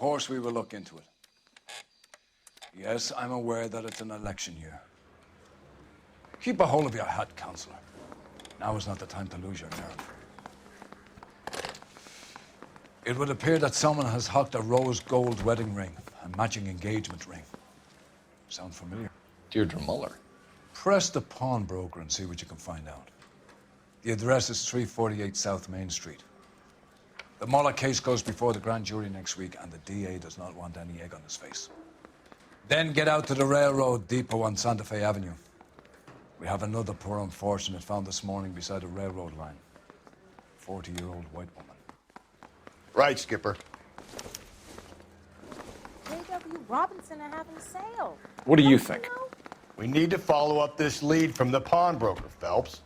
course we will look into it. Yes, I'm aware that it's an election year. Keep a hold of your hat, Counselor. Now is not the time to lose your nerve. It would appear that someone has hocked a rose gold wedding ring, a matching engagement ring. Sound familiar? Deirdre Muller. Press the pawnbroker and see what you can find out. The address is 348 South Main Street. The Muller case goes before the grand jury next week, and the DA does not want any egg on his face. Then get out to the railroad depot on Santa Fe Avenue. We have another poor unfortunate found this morning beside a railroad line. 40-year-old white woman. Right, Skipper. J.W. Robinson are having a sale. What do you think? We need to follow up this lead from the pawnbroker, Phelps.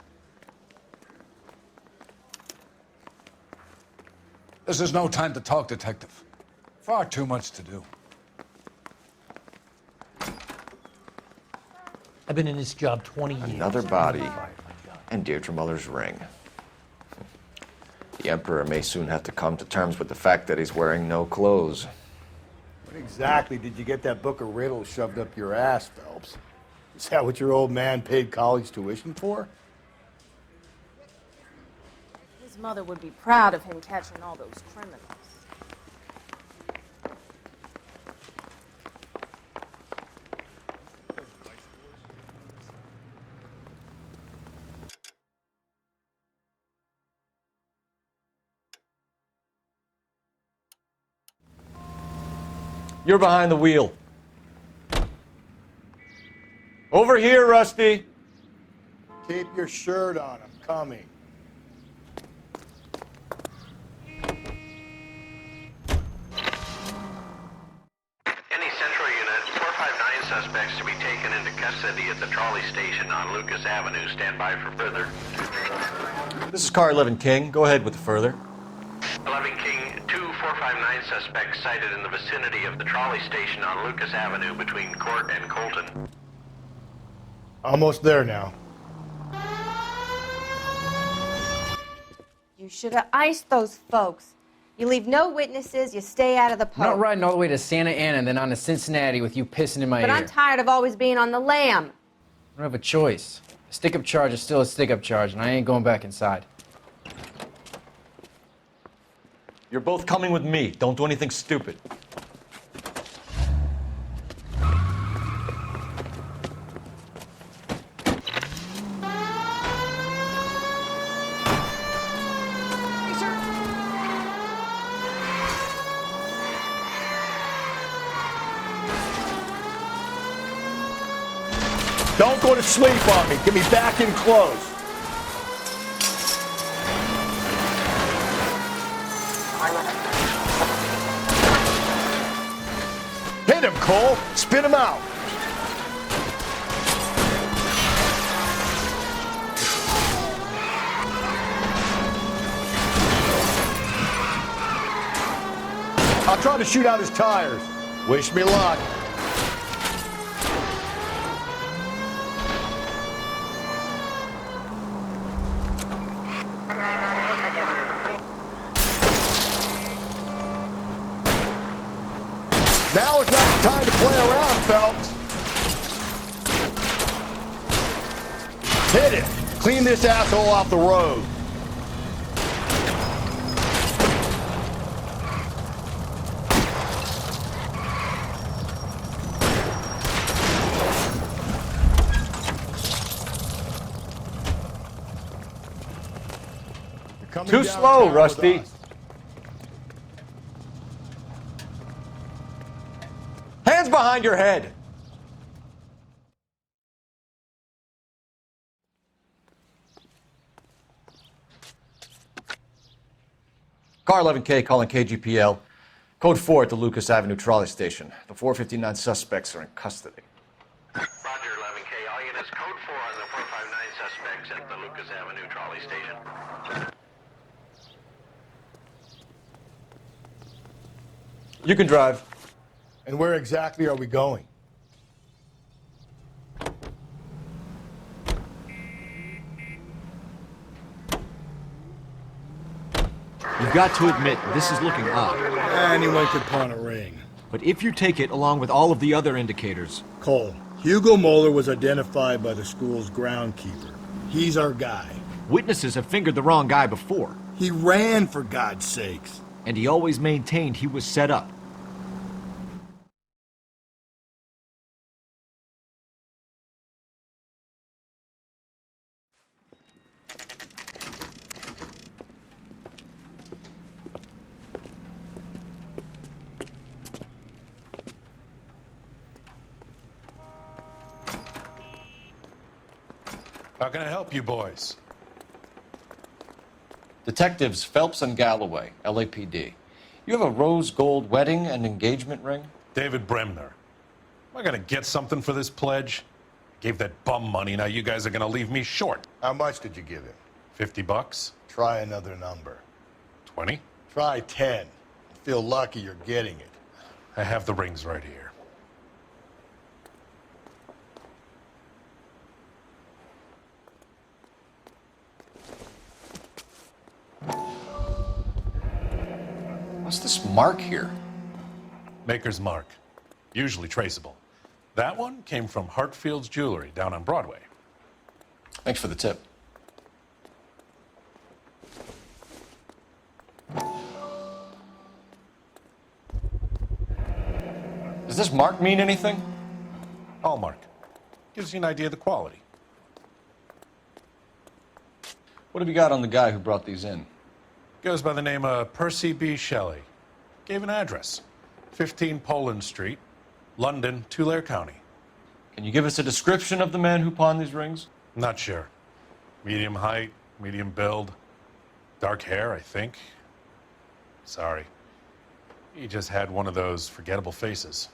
This is no time to talk, Detective. Far too much to do. I've been in this job 20 years. Another body and Deirdre Muller's ring. The Emperor may soon have to come to terms with the fact that he's wearing no clothes. When exactly did you get that book of riddles shoved up your ass, Phelps? Is that what your old man paid college tuition for? His mother would be proud of him catching all those criminals. You're behind the wheel. Over here, Rusty. Keep your shirt on. I'm coming. Any Central Unit, 459 suspects to be taken into custody at the trolley station on Lucas Avenue. Stand by for further. This is car 11 King. Go ahead with the further. 11 King, 2459 suspects sighted in the vicinity of the trolley station on Lucas Avenue between Court and Colton. Almost there now. You should have iced those folks. You leave no witnesses, you stay out of the I'm not poke. riding all the way to Santa Ana and then on to Cincinnati with you pissing in my But ear. I'm tired of always being on the lam. I don't have a choice. A stick-up charge is still a stick-up charge, and I ain't going back inside. You're both coming with me. Don't do anything stupid. Don't go to sleep on me. Get me back in close. Hit him, Cole. Spit him out. I'll try to shoot out his tires. Wish me luck. Now is not the time to play around, Phelps. Hit it. Clean this asshole off the road. You're coming Too downtown slow, with Rusty. us. Hands behind your head. Car 11K calling KGPL. Code 4 at the Lucas Avenue trolley station. The 459 suspects are in custody. Roger, 11K. All units, code 4 on the 459 suspects at the Lucas Avenue trolley station. You can drive. And where exactly are we going? You've got to admit, this is looking odd. Anyone could pawn a ring. But if you take it along with all of the other indicators... Cole, Hugo Moeller was identified by the school's groundkeeper. He's our guy. Witnesses have fingered the wrong guy before. He ran, for God's sakes. And he always maintained he was set up. How can I help you boys? Detectives Phelps and Galloway, LAPD. You have a rose gold wedding and engagement ring? David Bremner. Am I gonna get something for this pledge? Gave that bum money, now you guys are gonna leave me short. How much did you give him? $50? Try another number. 20? Try 10. Feel lucky you're getting it. I have the rings right here. What's this mark here? Maker's mark. Usually traceable. That one came from Hartfield's Jewelry down on Broadway. Thanks for the tip. Does this mark mean anything? Hallmark. Gives you an idea of the quality. What have you got on the guy who brought these in? Goes by the name of Percy B. Shelley. Gave an address. 15 Poland Street, London, Tulare County. Can you give us a description of the man who pawned these rings? Not sure. Medium height, medium build. Dark hair, I think. Sorry. He just had one of those forgettable faces.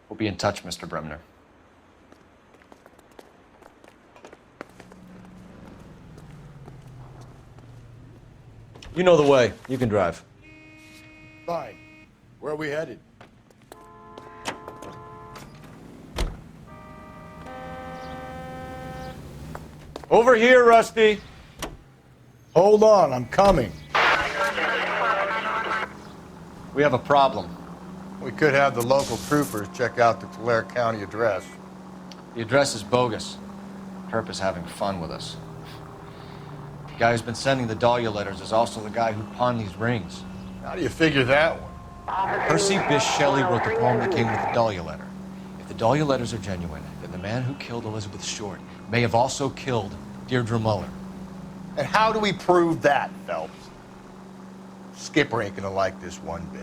We'll be in touch, Mr. Bremner. You know the way. You can drive. Fine. Where are we headed? Over here, Rusty. Hold on, I'm coming. We have a problem. We could have the local troopers check out the Tulare County address. The address is bogus. Perp is having fun with us. The guy who's been sending the Dahlia letters is also the guy who pawned these rings. How do you figure that one? Percy Bysshe Shelley wrote the poem that came with the Dahlia letter. If the Dahlia letters are genuine, then the man who killed Elizabeth Short may have also killed Deirdre Muller. And how do we prove that, Phelps? Skipper ain't gonna like this one bit.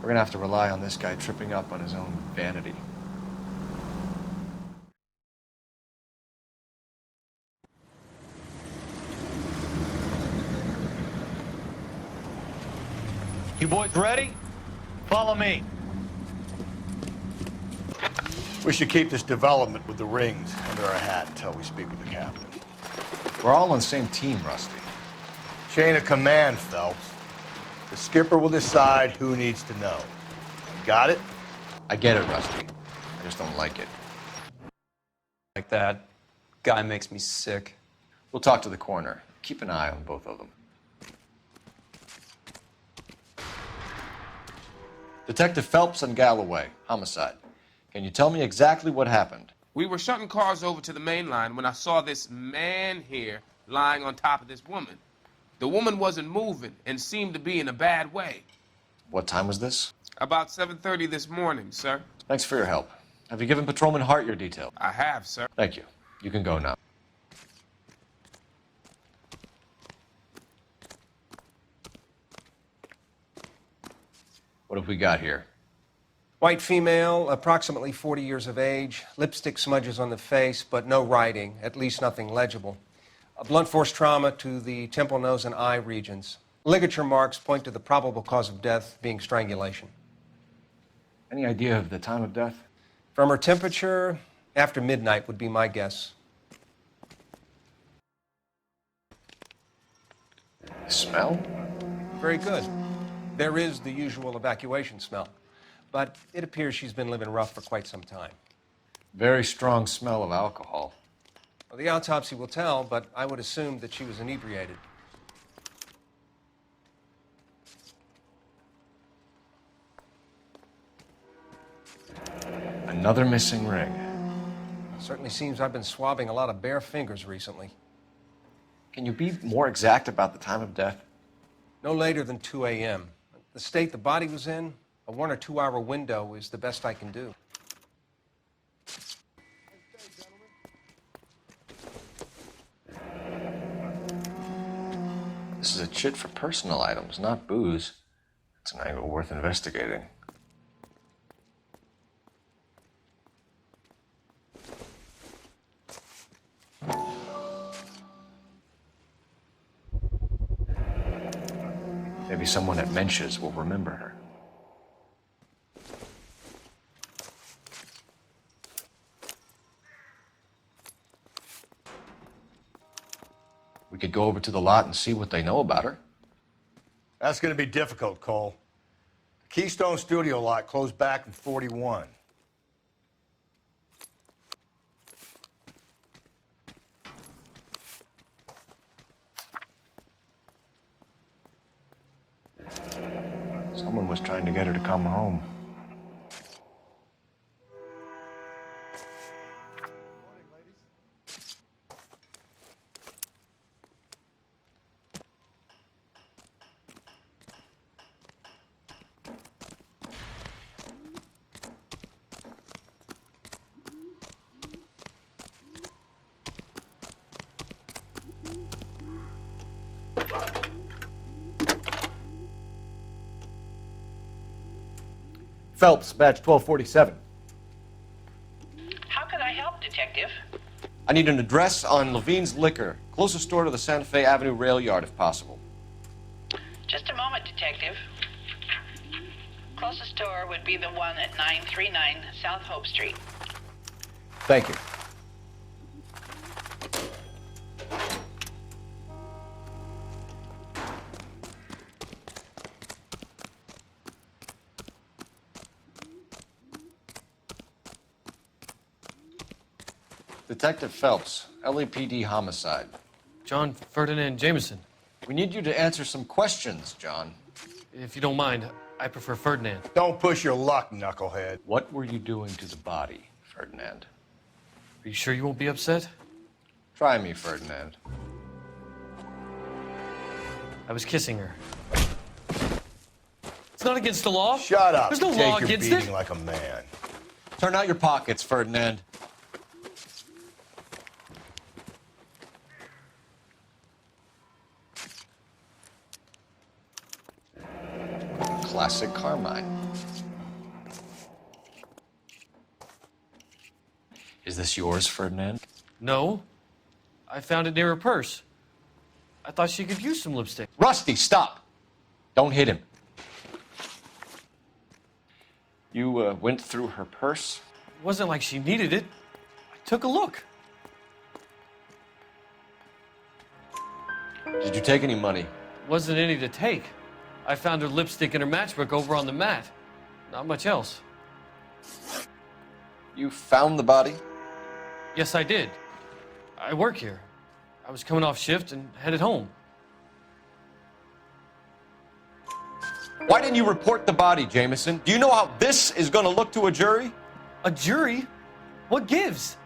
We're gonna have to rely on this guy tripping up on his own vanity. You boys ready? Follow me. We should keep this development with the rings under our hat until we speak with the captain. We're all on the same team, Rusty. Chain of command, Phelps. The skipper will decide who needs to know. Got it? I get it, Rusty. I just don't like it. Like that. Guy makes me sick. We'll talk to the coroner. Keep an eye on both of them. Detective Phelps and Galloway, homicide. Can you tell me exactly what happened? We were shutting cars over to the main line when I saw this man here lying on top of this woman. The woman wasn't moving and seemed to be in a bad way. What time was this? About 7:30 this morning, sir. Thanks for your help. Have you given Patrolman Hart your detail? I have, sir. Thank you. You can go now. What have we got here? White female, approximately 40 years of age, lipstick smudges on the face, but no writing, at least nothing legible. A blunt force trauma to the temple, nose, and eye regions. Ligature marks point to the probable cause of death being strangulation. Any idea of the time of death? From her temperature, after midnight would be my guess. Smell? Very good. There is the usual evacuation smell, but it appears she's been living rough for quite some time. Very strong smell of alcohol. Well, the autopsy will tell, but I would assume that she was inebriated. Another missing ring. Certainly seems I've been swabbing a lot of bare fingers recently. Can you be more exact about the time of death? No later than 2 a.m. The state the body was in, a 1 or 2 hour window is the best I can do. This is a chit for personal items, not booze. It's an angle worth investigating. Maybe someone at Mensch's will remember her. We could go over to the lot and see what they know about her. That's going to be difficult, Cole. The Keystone Studio lot closed back in 41. Someone was trying to get her to come home. Phelps, badge 1247. How can I help, Detective? I need an address on Levine's Liquor, closest store to the Santa Fe Avenue rail yard, if possible. Just a moment, Detective. Closest store would be the one at 939 South Hope Street. Thank you. Detective Phelps, LAPD homicide. John Ferdinand Jameson. We need you to answer some questions, John. If you don't mind, I prefer Ferdinand. Don't push your luck, knucklehead. What were you doing to the body, Ferdinand? Are you sure you won't be upset? Try me, Ferdinand. I was kissing her. It's not against the law. Shut up. There's no Take law your against beating it. like a man. Turn out your pockets, Ferdinand. Classic Carmine. Is this yours, Ferdinand? No. I found it near her purse. I thought she could use some lipstick. Rusty, stop! Don't hit him. You went through her purse? It wasn't like she needed it. I took a look. Did you take any money? Wasn't any to take. I found her lipstick and her matchbook over on the mat. Not much else. You found the body? Yes, I did. I work here. I was coming off shift and headed home. Why didn't you report the body, Jameson? Do you know how this is going to look to a jury? A jury? What gives?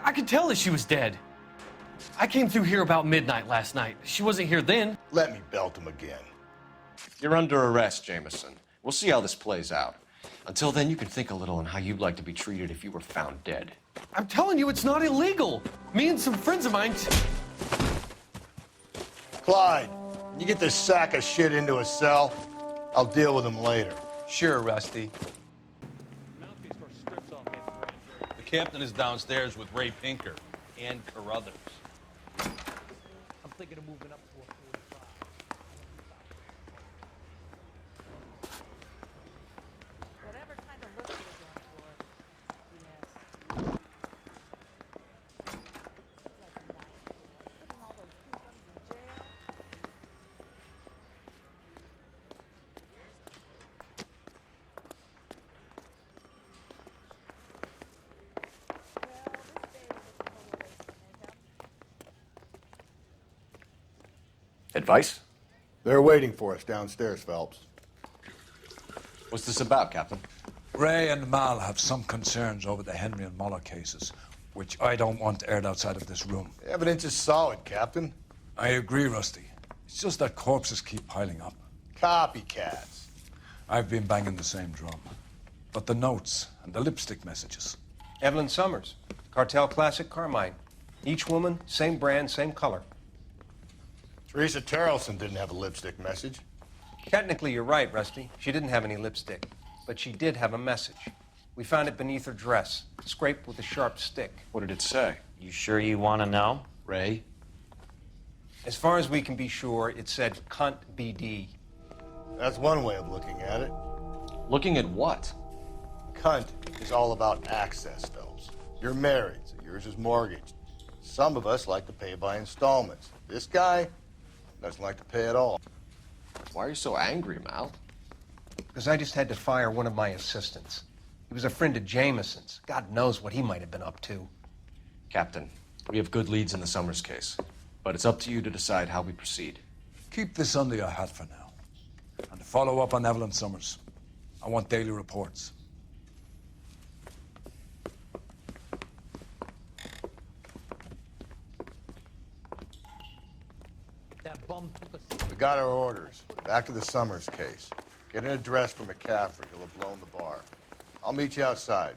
I could tell that she was dead. I came through here about midnight last night. She wasn't here then. Let me belt him again. You're under arrest, Jameson. We'll see how this plays out. Until then, you can think a little on how you'd like to be treated if you were found dead. I'm telling you, it's not illegal. Me and some friends of mine... Clyde, you get this sack of shit into a cell. I'll deal with him later. Sure, Rusty. The captain is downstairs with Ray Pinker and Carruthers. I'm thinking of moving up to a 45. Whatever kind of look you're going for. Yes. Putting all those coupons in jail. Advice? They're waiting for us downstairs, Phelps. What's this about, Captain? Ray and Mal have some concerns over the Henry and Muller cases, which I don't want aired outside of this room. The evidence is solid, Captain. I agree, Rusty. It's just that corpses keep piling up. Copycats. I've been banging the same drum. But the notes and the lipstick messages. Evelyn Summers, Cartel Classic Carmine. Each woman, same brand, same color. Teresa Terrelson didn't have a lipstick message. Technically, you're right, Rusty. She didn't have any lipstick. But she did have a message. We found it beneath her dress, scraped with a sharp stick. What did it say? You sure you want to know? Ray? As far as we can be sure, it said cunt BD. That's one way of looking at it. Looking at what? Cunt is all about access, Phelps. You're married, so yours is mortgaged. Some of us like to pay by installments. This guy doesn't like to pay at all. Why are you so angry, Mal? Because I just had to fire one of my assistants. He was a friend of Jameson's. God knows what he might have been up to. Captain, we have good leads in the Summers case, but it's up to you to decide how we proceed. Keep this under your hat for now. And to follow up on Evelyn Summers, I want daily reports. That bum took us. We got our orders. Back to the Summers case. Get an address for McCaffrey. He'll have blown the bar. I'll meet you outside.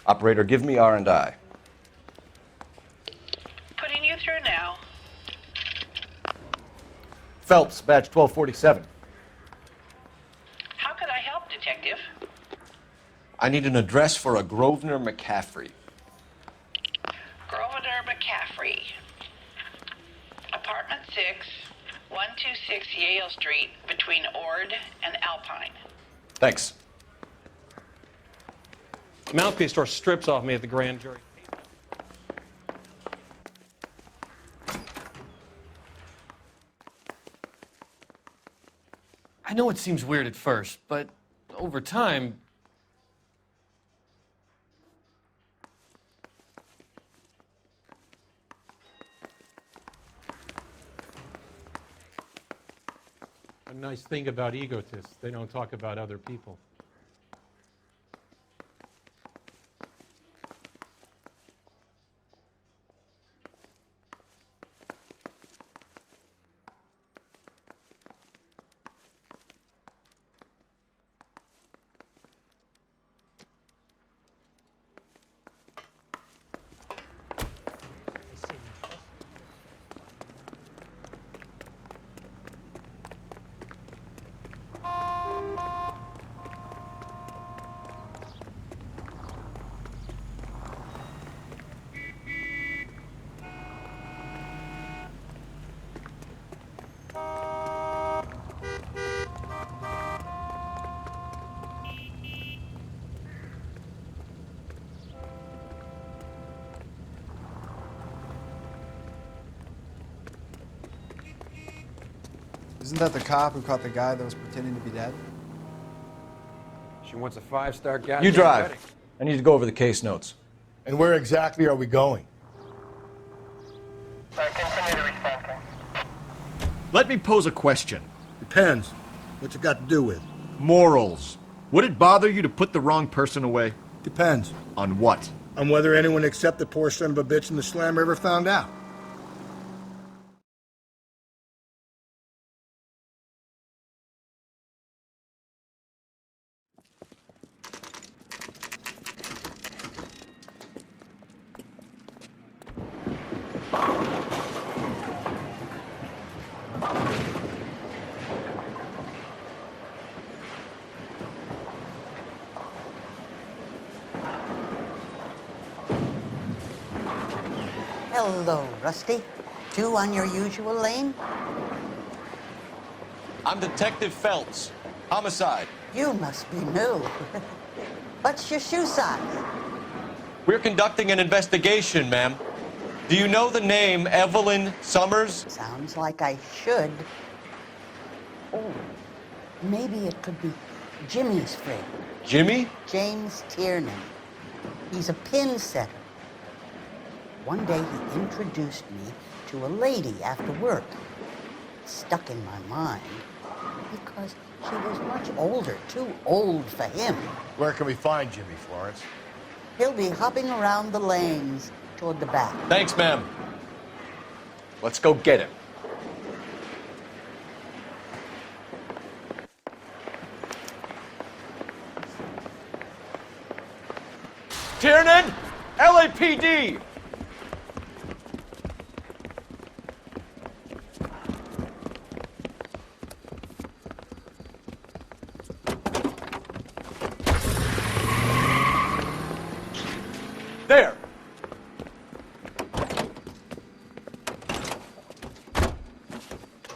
Operator, give me R&I. Putting you through now. Phelps, badge 1247. How could I help, Detective? I need an address for a Grosvenor McCaffrey. Grosvenor McCaffrey. Apartment 6, 126 Yale Street, between Ord and Alpine. Thanks. Mouthpiece store strips off me at the grand jury. I know it seems weird at first, but over time, A nice thing about egotists, they don't talk about other people. Isn't that the cop who caught the guy that was pretending to be dead? She wants a 5-star guy. You drive. I need to go over the case notes. And where exactly are we going? Let me pose a question. Depends. What's it got to do with? Morals. Would it bother you to put the wrong person away? Depends. On what? On whether anyone except the poor son of a bitch in the slammer ever found out. Hello, Rusty. Two on your usual lane? I'm Detective Phelps. Homicide. You must be new. What's your shoe size? We're conducting an investigation, ma'am. Do you know the name Evelyn Summers? Sounds like I should. Oh, maybe it could be Jimmy's friend. Jimmy? James Tiernan. He's a pin setter. One day he introduced me to a lady after work. It stuck in my mind because she was much older, too old for him. Where can we find Jimmy, Florence? He'll be hopping around the lanes toward the back. Thanks, ma'am. Let's go get him. Tiernan! LAPD! There!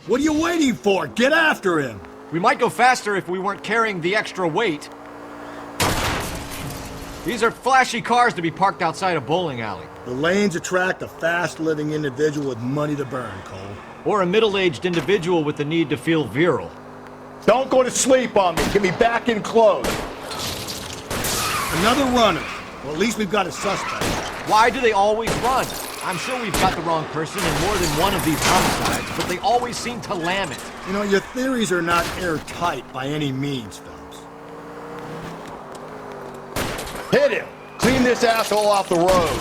What are you waiting for? Get after him! We might go faster if we weren't carrying the extra weight. These are flashy cars to be parked outside a bowling alley. The lanes attract a fast-living individual with money to burn, Cole. Or a middle-aged individual with the need to feel virile. Don't go to sleep on me. Get me back in close. Another runner. Well, at least we've got a suspect. Why do they always run? I'm sure we've got the wrong person in more than one of these homicides, but they always seem to lam it. You know, your theories are not airtight by any means, Phelps. Hit him. Clean this asshole off the road.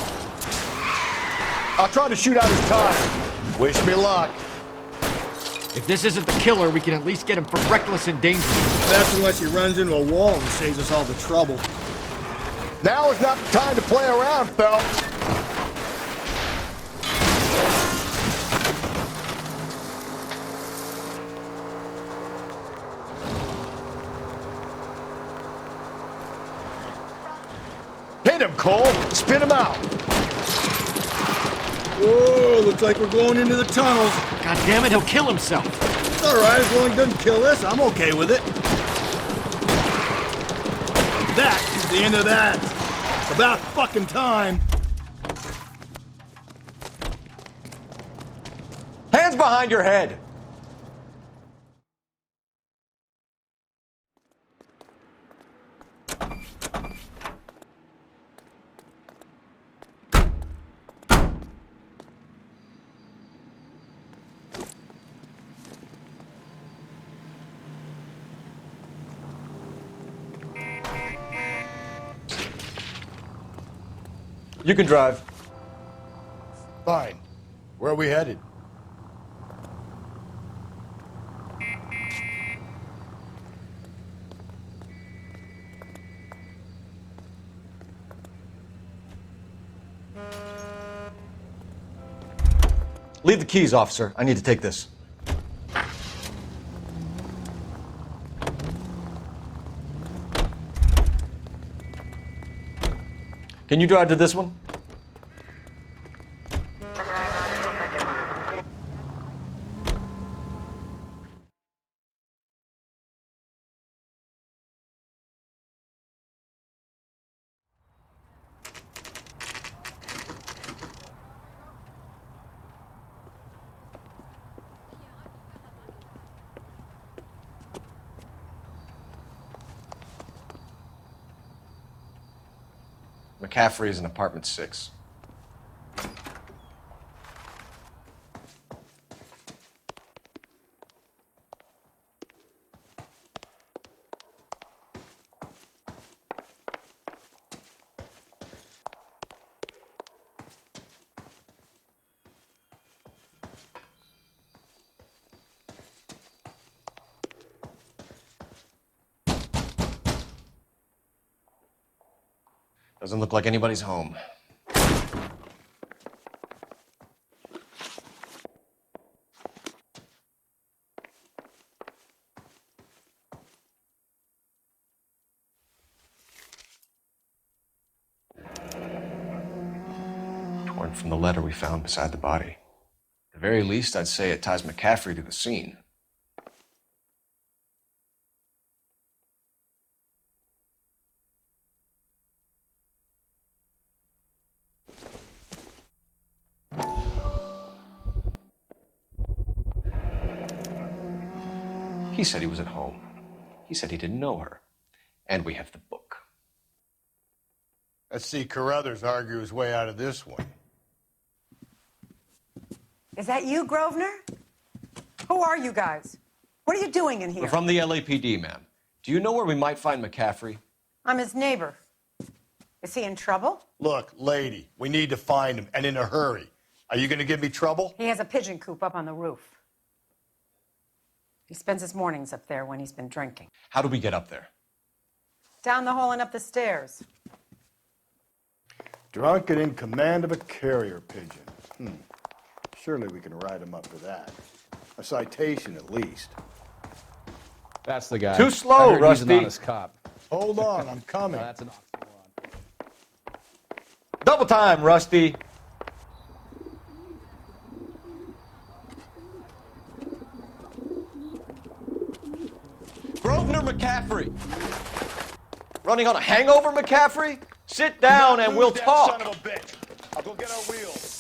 I'll try to shoot out his tire. Wish me luck. If this isn't the killer, we can at least get him for reckless endangerment. That's unless he runs into a wall and saves us all the trouble. Now is not the time to play around, Phelps. Hit him, Cole. Spin him out. Whoa, looks like we're going into the tunnels. God damn it, he'll kill himself. It's all right, as long as he doesn't kill us, I'm okay with it. That is the end of that. It's about fucking time. Hands behind your head! You can drive. Fine. Where are we headed? Leave the keys, officer. I need to take this. Can you drive to this one? McCaffrey is in apartment 6. Doesn't look like anybody's home. different from the letter we found beside the body. At the very least, I'd say it ties McCaffrey to the scene. He said he was at home. He said he didn't know her. And we have the book. Let's see Carruthers argue his way out of this one. Is that you, Grosvenor? Who are you guys? What are you doing in here? We're from the LAPD, ma'am. Do you know where we might find McCaffrey? I'm his neighbor. Is he in trouble? Look, lady, we need to find him, and in a hurry. Are you going to give me trouble? He has a pigeon coop up on the roof. He spends his mornings up there when he's been drinking. How do we get up there? Down the hall and up the stairs. Drunk and in command of a carrier pigeon. Surely we can write him up for that. A citation, at least. That's the guy. Too slow, I heard Rusty. He's an honest cop. Hold on, I'm coming. No, that's an oxymoron. Double time, Rusty. Grosvenor McCaffrey. Running on a hangover, McCaffrey? Sit down and we'll talk. Son of a bitch. I'll go get our wheels.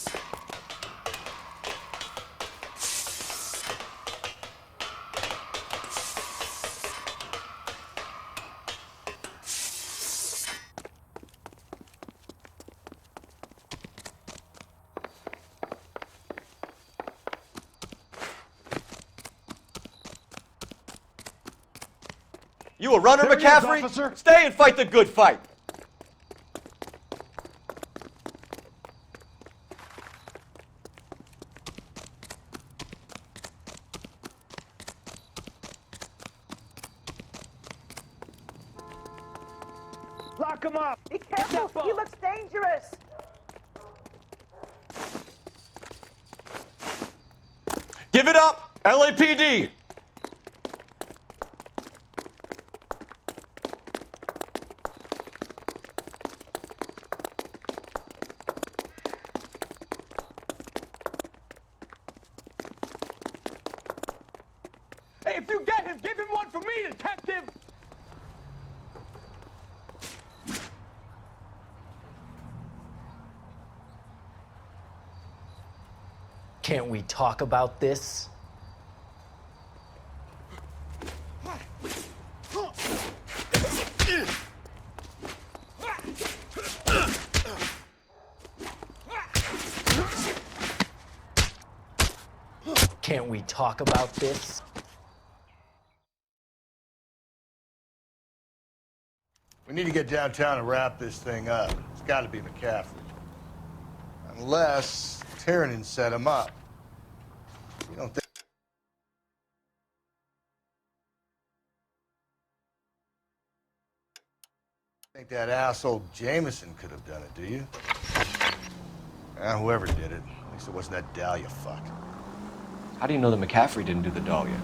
You a runner, There he is, McCaffrey? officer. Stay and fight the good fight. Lock him up! Be careful! He looks dangerous! Give it up, LAPD. Hey, if you get him, give him one for me, detective! Can't we talk about this? Can't we talk about this? We need to get downtown and wrap this thing up. It's got to be McCaffrey. Unless Tiernan set him up. You don't think that asshole Jameson could have done it, do you? Whoever did it. At least it wasn't that Dahlia fuck. How do you know that McCaffrey didn't do the Dahlia?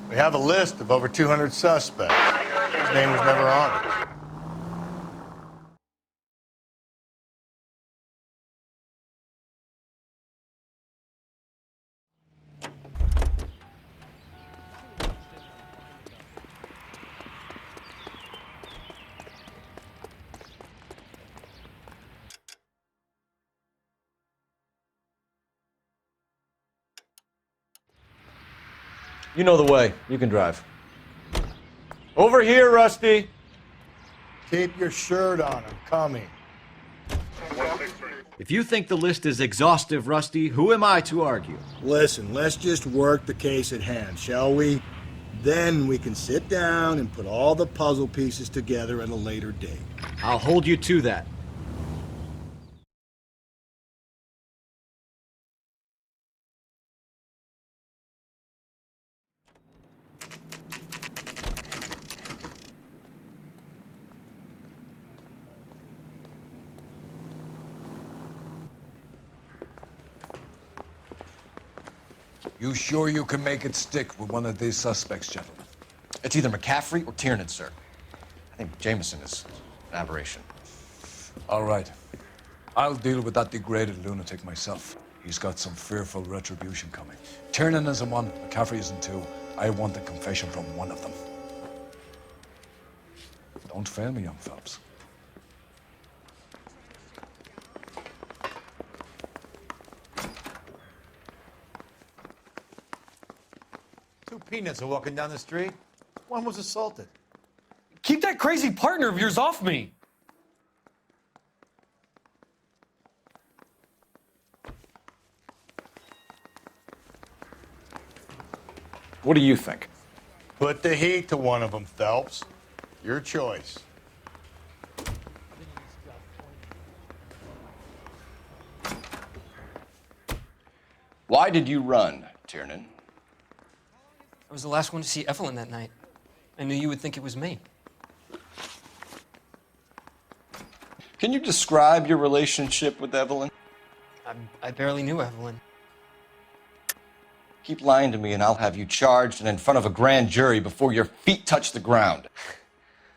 We have a list of over 200 suspects. His name was never on it. You know the way. You can drive. Over here, Rusty. Keep your shirt on. I'm coming. If you think the list is exhaustive, Rusty, who am I to argue? Listen, let's just work the case at hand, shall we? Then we can sit down and put all the puzzle pieces together at a later date. I'll hold you to that. You sure you can make it stick with one of these suspects, gentlemen? It's either McCaffrey or Tiernan, sir. I think Jameson is an aberration. All right. I'll deal with that degraded lunatic myself. He's got some fearful retribution coming. Tiernan isn't one, McCaffrey isn't two. I want the confession from one of them. Don't fail me, young Phelps. Two peanuts are walking down the street. One was assaulted. Keep that crazy partner of yours off me. What do you think? Put the heat to one of them, Phelps. Your choice. Why did you run, Tiernan? I was the last one to see Evelyn that night. I knew you would think it was me. Can you describe your relationship with Evelyn? I barely knew Evelyn. Keep lying to me and I'll have you charged and in front of a grand jury before your feet touch the ground.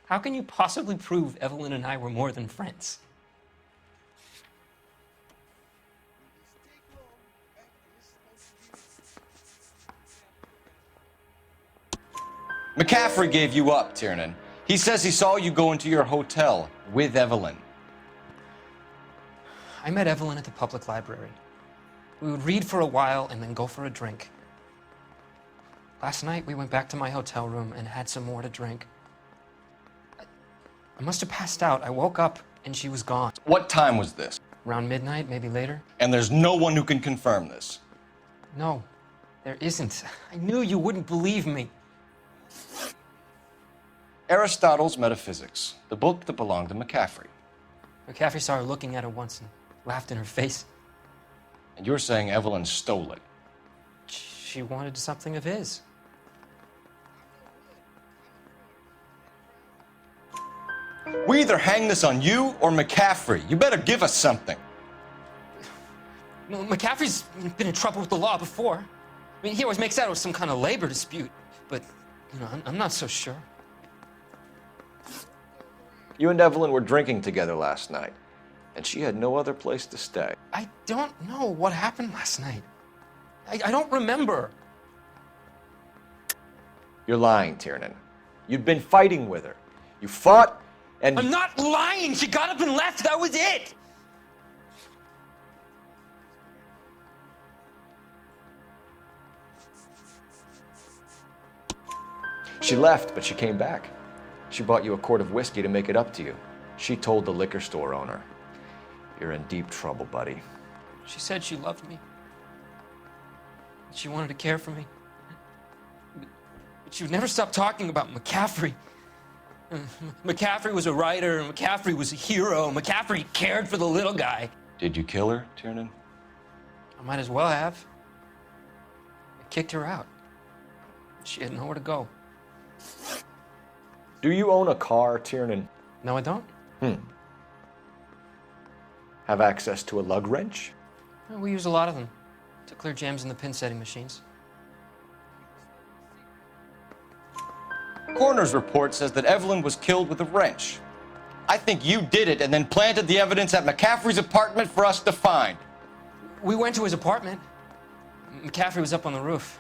How can you possibly prove Evelyn and I were more than friends? McCaffrey gave you up, Tiernan. He says he saw you go into your hotel with Evelyn. I met Evelyn at the public library. We would read for a while and then go for a drink. Last night, we went back to my hotel room and had some more to drink. I must have passed out. I woke up and she was gone. What time was this? Around midnight, maybe later. And there's no one who can confirm this. No, there isn't. I knew you wouldn't believe me. Aristotle's Metaphysics, the book that belonged to McCaffrey. McCaffrey saw her looking at her once and laughed in her face. And you're saying Evelyn stole it. She wanted something of his. We either hang this on you or McCaffrey. You better give us something. Well, McCaffrey's been in trouble with the law before. I mean, he always makes out it was some kind of labor dispute. But, you know, I'm not so sure. You and Evelyn were drinking together last night, and she had no other place to stay. I don't know what happened last night. I don't remember. You're lying, Tiernan. You'd been fighting with her. You fought, and... I'm not lying! She got up and left! That was it! She left, but she came back. She bought you a quart of whiskey to make it up to you. She told the liquor store owner. You're in deep trouble, buddy. She said she loved me. She wanted to care for me. But she would never stop talking about McCaffrey. McCaffrey was a writer, and McCaffrey was a hero. McCaffrey cared for the little guy. Did you kill her, Tiernan? I might as well have. I kicked her out. She had nowhere to go. Do you own a car, Tiernan? No, I don't. Have access to a lug wrench? Well, we use a lot of them to clear jams in the pin setting machines. Coroner's report says that Evelyn was killed with a wrench. I think you did it and then planted the evidence at McCaffrey's apartment for us to find. We went to his apartment. McCaffrey was up on the roof.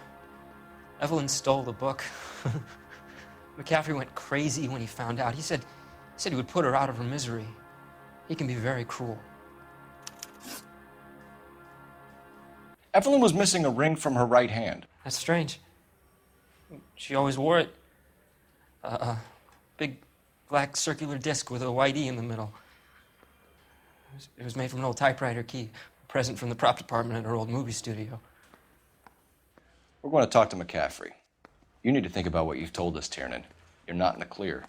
Evelyn stole the book. McCaffrey went crazy when he found out. He said he would put her out of her misery. He can be very cruel. Evelyn was missing a ring from her right hand. That's strange. She always wore it. A big black circular disc with a white E in the middle. It was made from an old typewriter key, a present from the prop department at her old movie studio. We're going to talk to McCaffrey. You need to think about what you've told us, Tiernan. You're not in the clear.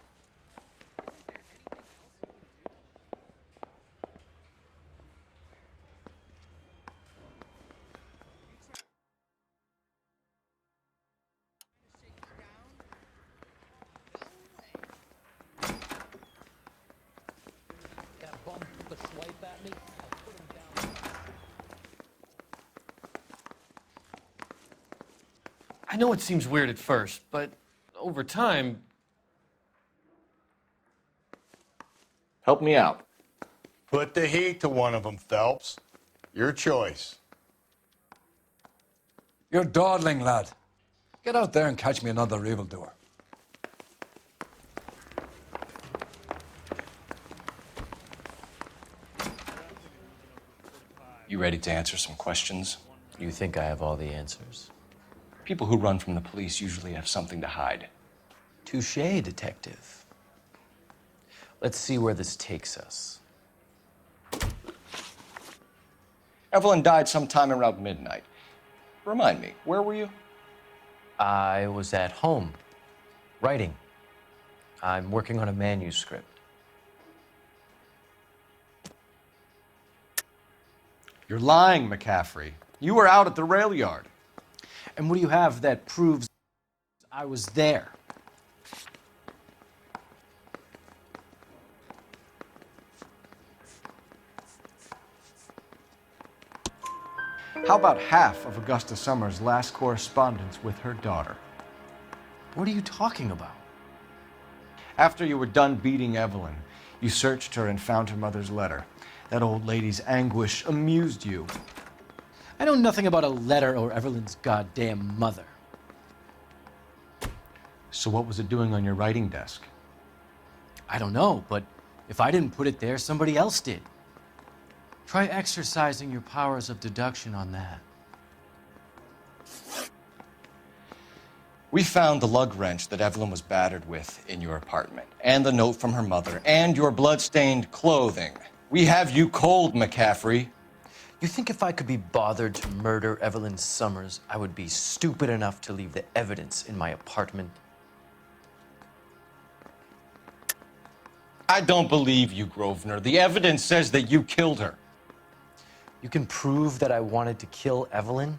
That bum took a swipe at me. I put him down. I know it seems weird at first, but over time... Help me out. Put the heat to one of them, Phelps. Your choice. You're dawdling, lad. Get out there and catch me another evildoer. You ready to answer some questions? You think I have all the answers? People who run from the police usually have something to hide. Touché, detective. Let's see where this takes us. Evelyn died sometime around midnight. Remind me, where were you? I was at home, writing. I'm working on a manuscript. You're lying, McCaffrey. You were out at the rail yard. And what do you have that proves I was there? How about half of Augusta Summers' last correspondence with her daughter? What are you talking about? After you were done beating Evelyn, you searched her and found her mother's letter. That old lady's anguish amused you. I know nothing about a letter or Evelyn's goddamn mother. So what was it doing on your writing desk? I don't know, but if I didn't put it there, somebody else did. Try exercising your powers of deduction on that. We found the lug wrench that Evelyn was battered with in your apartment, and the note from her mother, and your blood-stained clothing. We have you cold, McCaffrey. You think if I could be bothered to murder Evelyn Summers, I would be stupid enough to leave the evidence in my apartment? I don't believe you, Grosvenor. The evidence says that you killed her. You can prove that I wanted to kill Evelyn?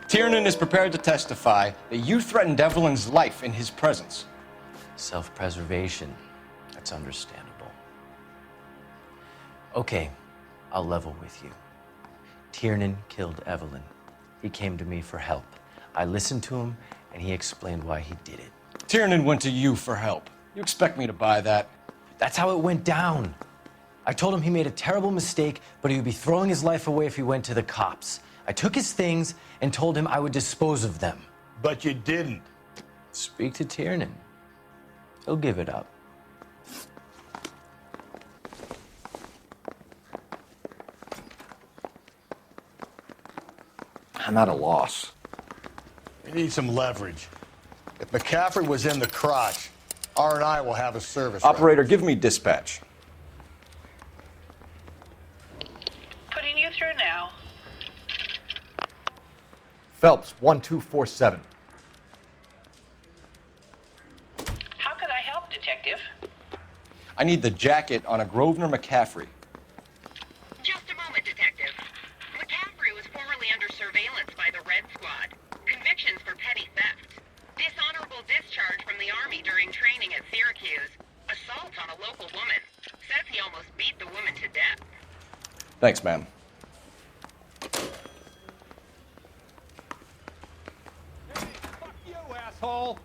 Tiernan is prepared to testify that you threatened Evelyn's life in his presence. Self-preservation. That's understandable. Okay, I'll level with you. Tiernan killed Evelyn. He came to me for help. I listened to him, and he explained why he did it. Tiernan went to you for help. You expect me to buy that? That's how it went down. I told him he made a terrible mistake, but he would be throwing his life away if he went to the cops. I took his things and told him I would dispose of them. But you didn't. Speak to Tiernan. He'll give it up. I'm at a loss. We need some leverage. If McCaffrey was in the crotch, R&I will have a service. Operator, give me dispatch. Putting you through now. Phelps, 1247. How could I help, Detective? I need the jacket on a Grosvenor McCaffrey. Just a moment, Detective. McCaffrey was formerly under surveillance by the Red Squad. Convictions for petty theft. Dishonorable discharge from the Army during training at Syracuse. Assault on a local woman. Says he almost beat the woman to death. Thanks, ma'am. Fuck you, asshole!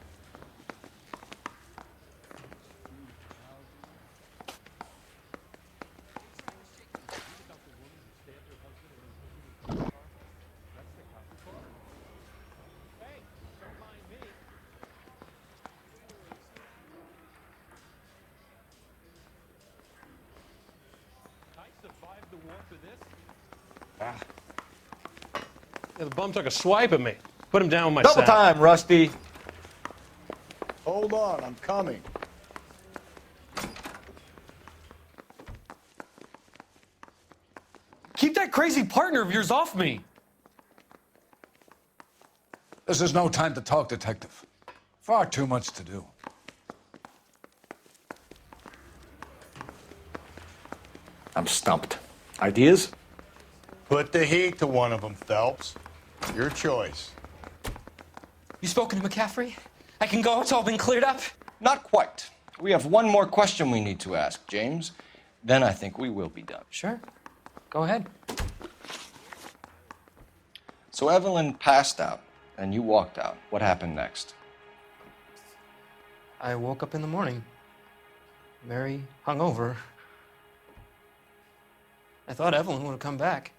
Yeah, the bum took a swipe at me. Put him down with my Double sack. time, Rusty. Hold on, I'm coming. Keep that crazy partner of yours off me! This is no time to talk, Detective. Far too much to do. I'm stumped. Ideas? Put the heat to one of them, Phelps. Your choice. You spoken to McCaffrey? I can go? It's all been cleared up? Not quite. We have one more question we need to ask, James. Then I think we will be done. Sure. Go ahead. So Evelyn passed out, and you walked out. What happened next? I woke up in the morning, very hungover. I thought Evelyn would have come back.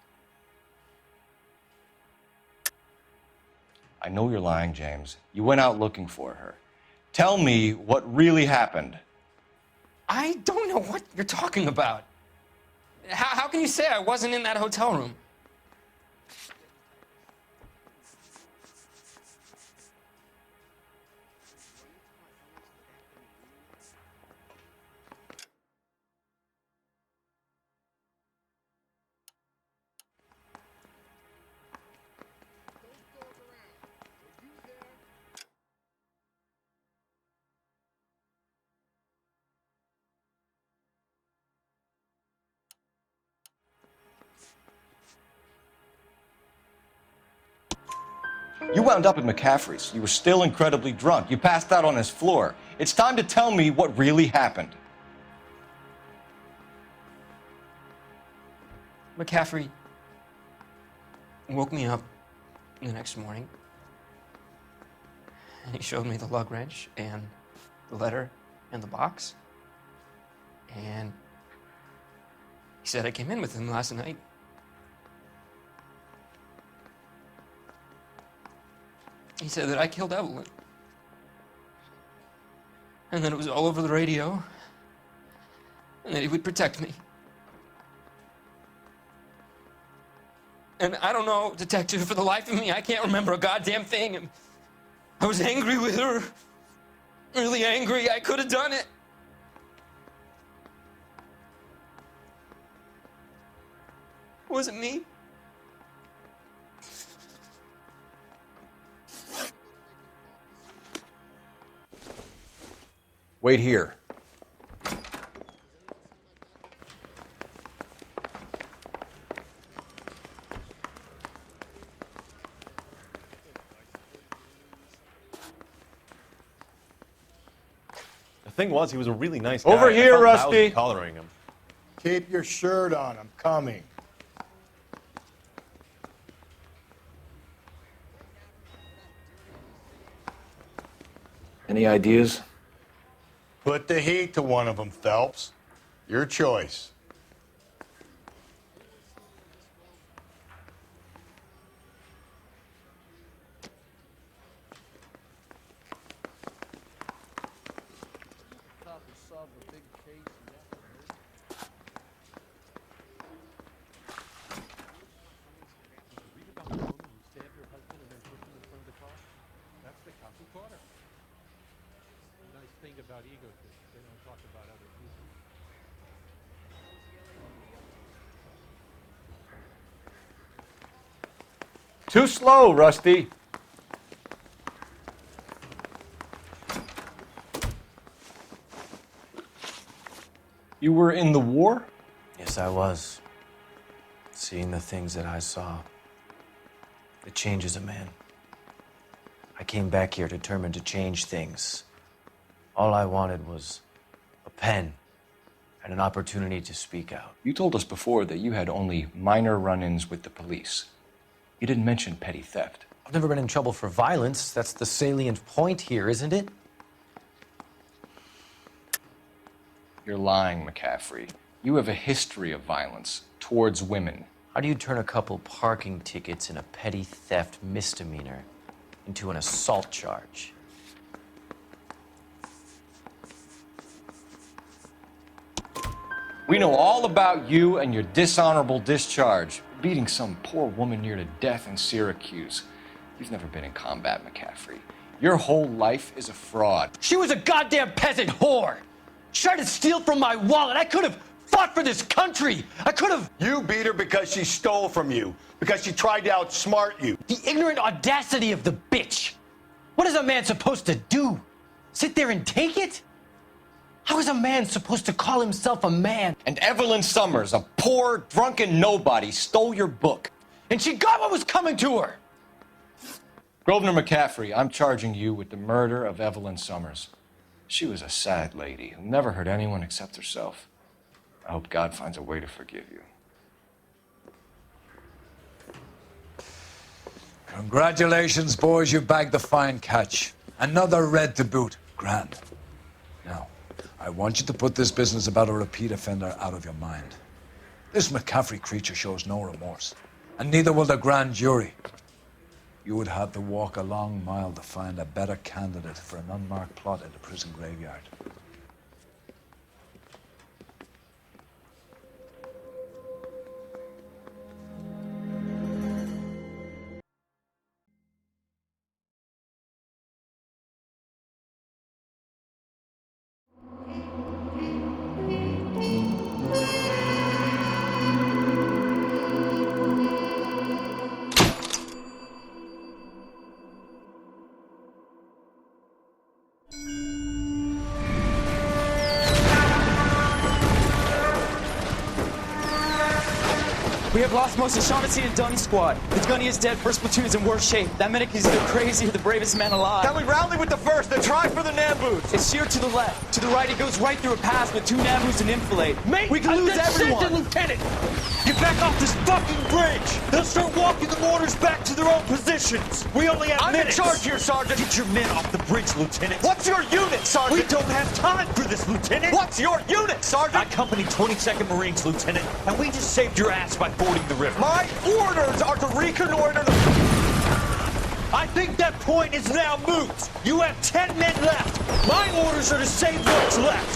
I know you're lying, James. You went out looking for her. Tell me what really happened. I don't know what you're talking about. How can you say I wasn't in that hotel room? You wound up at McCaffrey's. You were still incredibly drunk. You passed out on his floor. It's time to tell me what really happened. McCaffrey woke me up the next morning, and he showed me the lug wrench and the letter and the box, and he said I came in with him last night. He said that I killed Evelyn, and that it was all over the radio, and that he would protect me. And I don't know, detective, for the life of me, I can't remember a goddamn thing. And I was angry with her, really angry. I could have done it. It wasn't me. Wait here. The thing was, he was a really nice guy. Over I here, felt Rusty. lousy collaring him. Keep your shirt on. I'm coming. Any ideas? Put the heat to one of them, Phelps. Your choice. Thing about egotists, they don't talk about other people. Too slow, Rusty. You were in the war? Yes, I was. Seeing the things that I saw, it changes a man. I came back here determined to change things. All I wanted was a pen and an opportunity to speak out. You told us before that you had only minor run-ins with the police. You didn't mention petty theft. I've never been in trouble for violence. That's the salient point here, isn't it? You're lying, McCaffrey. You have a history of violence towards women. How do you turn a couple parking tickets and a petty theft misdemeanor into an assault charge? We know all about you and your dishonorable discharge, beating some poor woman near to death in Syracuse. You've never been in combat, McCaffrey. Your whole life is a fraud. She was a goddamn peasant whore. She tried to steal from my wallet. I could have fought for this country. I could have. You beat her because she stole from you, because she tried to outsmart you. The ignorant audacity of the bitch. What is a man supposed to do? Sit there and take it? How is a man supposed to call himself a man? And Evelyn Summers, a poor, drunken nobody, stole your book. And she got what was coming to her. Grosvenor McCaffrey, I'm charging you with the murder of Evelyn Summers. She was a sad lady who never hurt anyone except herself. I hope God finds a way to forgive you. Congratulations, boys. You bagged the fine catch. Another red to boot. Grand. I want you to put this business about a repeat offender out of your mind. This McCaffrey creature shows no remorse, and neither will the grand jury. You would have to walk a long mile to find a better candidate for an unmarked plot in the prison graveyard. We have lost most of Shaughnessy and Dunn squad. The gunny is dead, first platoon is in worse shape. That medic is either crazy or the bravest man alive. Can we rally with the first and try for the Nambus? It's sheer to the left. To the right, it goes right through a pass with 2 Nambus and enfilade. Mate, we can lose everyone. Lieutenant! Get back off this fucking bridge! They'll start walking the mortars back to their own positions! We only have minutes! I'm in charge here, Sergeant! Get your men off the bridge, Lieutenant! What's your unit, Sergeant? We don't have time for this, Lieutenant! What's your unit, Sergeant? I company 22nd Marines, Lieutenant, and we just saved your ass by fording the river. My orders are to reconnoiter the... I think that point is now moot! You have 10 men left! My orders are to save what's left!